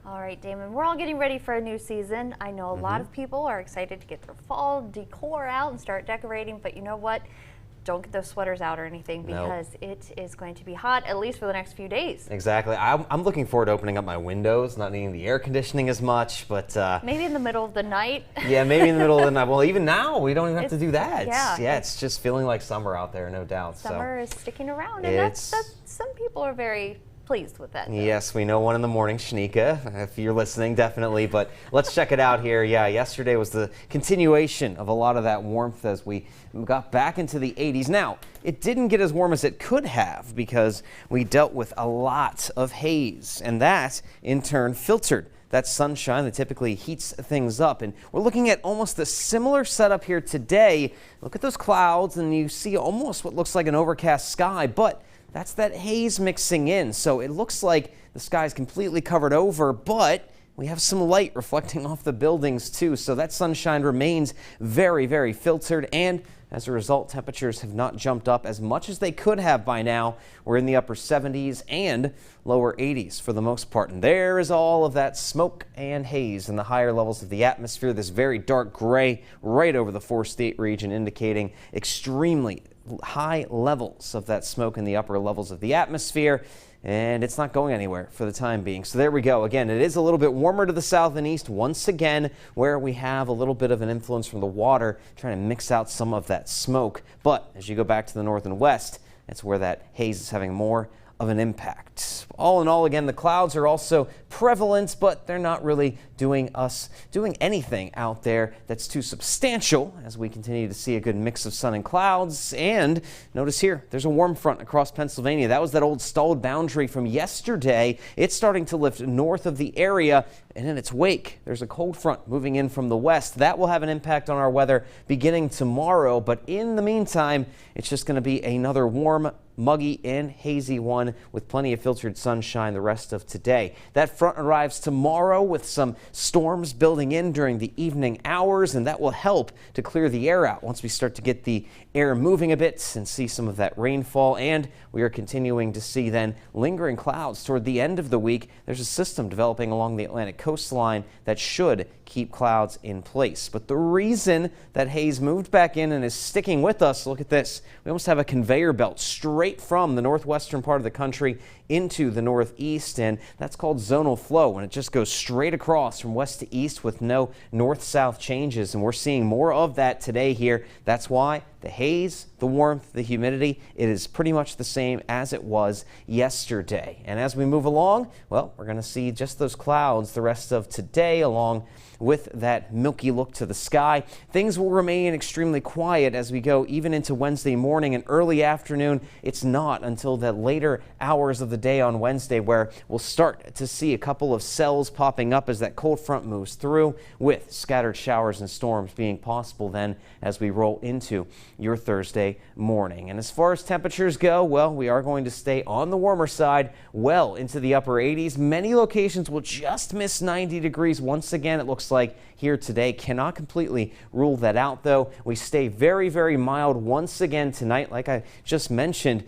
All right, Damon, we're all getting ready for a new season. I know a lot of people are excited to get their fall decor out and start decorating, but you know what? Don't get those sweaters out or anything because it is going to be hot, at least for the next few days. Exactly. I'm looking forward to opening up my windows, not needing the air conditioning as much, but maybe in the middle of the night. Yeah, maybe in the middle of the night. Well, even now, we don't even have to do that. Yeah, it's just feeling like summer out there, no doubt. Summer is sticking around, and that's some people are very pleased with that, though. Yes, we know one in the morning, Shanika, if you're listening, definitely. But let's check it out here. Yeah, yesterday was the continuation of a lot of that warmth as we got back into the 80s. Now, it didn't get as warm as it could have because we dealt with a lot of haze, and that, in turn, filtered that sunshine that typically heats things up. And we're looking at almost a similar setup here today. Look at those clouds, and you see almost what looks like an overcast sky, but that's that haze mixing in. So it looks like the sky is completely covered over, but we have some light reflecting off the buildings too. So that sunshine remains very, very filtered. And as a result, temperatures have not jumped up as much as they could have by now. We're in the upper 70s and lower 80s for the most part. And there is all of that smoke and haze in the higher levels of the atmosphere. This very dark gray right over the four-state region, indicating extremely high levels of that smoke in the upper levels of the atmosphere, and it's not going anywhere for the time being. So there we go. Again, it is a little bit warmer to the south and east once again, where we have a little bit of an influence from the water trying to mix out some of that smoke. But as you go back to the north and west, it's where that haze is having more of an impact. All in all, again, the clouds are also prevalent, but they're not really doing anything out there that's too substantial as we continue to see a good mix of sun and clouds. And notice here, there's a warm front across Pennsylvania. That was that old stalled boundary from yesterday. It's starting to lift north of the area, and in its wake, there's a cold front moving in from the west. That will have an impact on our weather beginning tomorrow, but in the meantime, it's just going to be another warm, muggy and hazy one with plenty of filtered sunshine the rest of today. That front arrives tomorrow with some storms building in during the evening hours, and that will help to clear the air out once we start to get the air moving a bit and see some of that rainfall. And we are continuing to see then lingering clouds toward the end of the week. There's a system developing along the Atlantic coastline that should keep clouds in place. But the reason that haze moved back in and is sticking with us, look at this. We almost have a conveyor belt straight from the northwestern part of the country into the northeast, and that's called zonal flow, when it just goes straight across from west to east with no north-south changes. And we're seeing more of that today here. That's why the haze, the warmth, the humidity, it is pretty much the same as it was yesterday. And as we move along, well, we're going to see just those clouds the rest of today, along with that milky look to the sky. Things will remain extremely quiet as we go even into Wednesday morning and early afternoon. It's not until the later hours of the day on Wednesday where we'll start to see a couple of cells popping up as that cold front moves through, with scattered showers and storms being possible then as we roll into your Thursday morning. And as far as temperatures go, well, we are going to stay on the warmer side well into the upper 80s. Many locations will just miss 90 degrees once again, it looks like here today. Cannot completely rule that out, though. We stay very, very mild once again tonight. Like I just mentioned,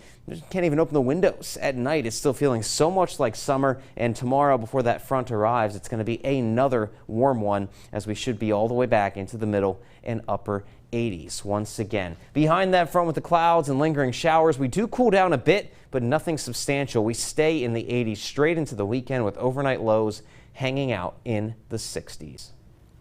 can't even open the windows at night. It's still feeling so much like summer. And tomorrow, before that front arrives, it's going to be another warm one, as we should be all the way back into the middle and upper 80s once again. Behind that front with the clouds and lingering showers, we do cool down a bit, but nothing substantial. We stay in the 80s straight into the weekend with overnight lows hanging out in the 60s.